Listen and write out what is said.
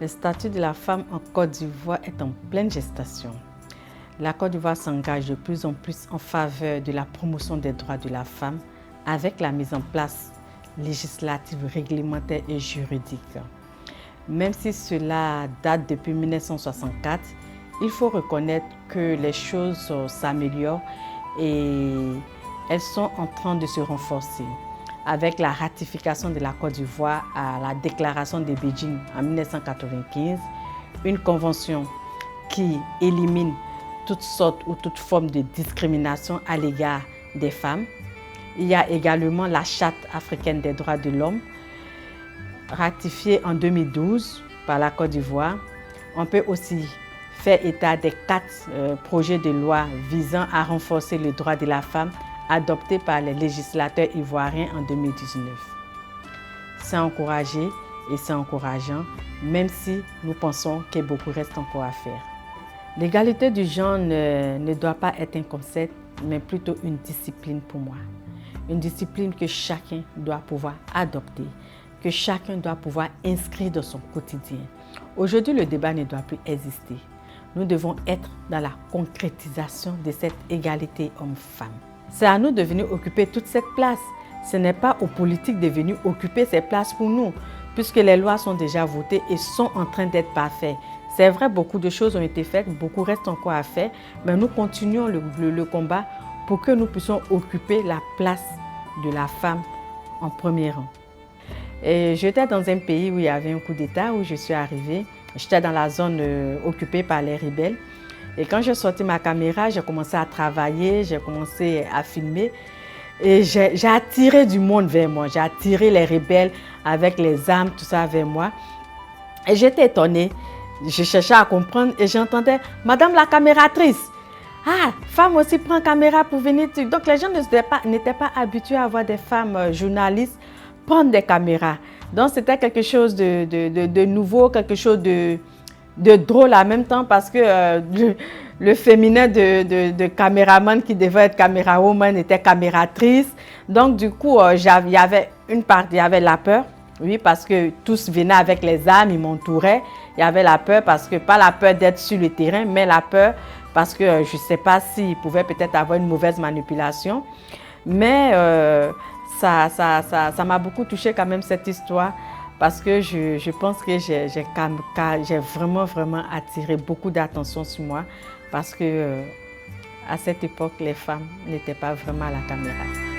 Le statut de la femme en Côte d'Ivoire est en pleine gestation. La Côte d'Ivoire s'engage de plus en plus en faveur de la promotion des droits de la femme avec la mise en place législative, réglementaire et juridique. Même si cela date depuis 1964, il faut reconnaître que les choses s'améliorent et elles sont en train de se renforcer. Avec la ratification de la Côte d'Ivoire à la déclaration de Beijing en 1995, une convention qui élimine toutes sortes ou toute forme de discrimination à l'égard des femmes. Il y a également la Charte africaine des droits de l'homme, ratifiée en 2012 par la Côte d'Ivoire. On peut aussi faire état des 4 projets de loi visant à renforcer les droits de la femme adoptés par les législateurs ivoiriens en 2019. C'est encouragé et c'est encourageant, même si nous pensons que beaucoup reste encore à faire. L'égalité du genre ne doit pas être un concept, mais plutôt une discipline pour moi. Une discipline que chacun doit pouvoir adopter, que chacun doit pouvoir inscrire dans son quotidien. Aujourd'hui, le débat ne doit plus exister. Nous devons être dans la concrétisation de cette égalité homme-femme. C'est à nous de venir occuper toute cette place. Ce n'est pas aux politiques de venir occuper ces places pour nous, puisque les lois sont déjà votées et sont en train d'être parfaites. C'est vrai, beaucoup de choses ont été faites, beaucoup reste encore à faire, mais nous continuons le combat pour que nous puissions occuper la place de la femme en premier rang. J'étais dans un pays où il y avait un coup d'État, où je suis arrivée. J'étais dans la zone occupée par les rebelles. Et quand j'ai sorti ma caméra, j'ai commencé à travailler, j'ai commencé à filmer. Et j'ai attiré du monde vers moi. J'ai attiré les rebelles avec les armes, tout ça vers moi. Et j'étais étonnée. Je cherchais à comprendre et j'entendais « Madame la camératrice ». Ah, femme aussi prend caméra pour venir. Donc les gens n'étaient pas habitués à voir des femmes journalistes prendre des caméras. Donc c'était quelque chose de nouveau, quelque chose de drôle en même temps parce que le féminin de caméraman qui devait être camérawoman était camératrice. Donc du coup, il y avait la peur. Oui, parce que tous venaient avec les armes, ils m'entouraient. Il y avait la peur parce que, pas la peur d'être sur le terrain, mais la peur parce que je ne sais pas s'ils pouvaient peut-être avoir une mauvaise manipulation. Mais ça m'a beaucoup touchée quand même cette histoire parce que je pense que j'ai vraiment attiré beaucoup d'attention sur moi parce que à cette époque, les femmes n'étaient pas vraiment à la caméra.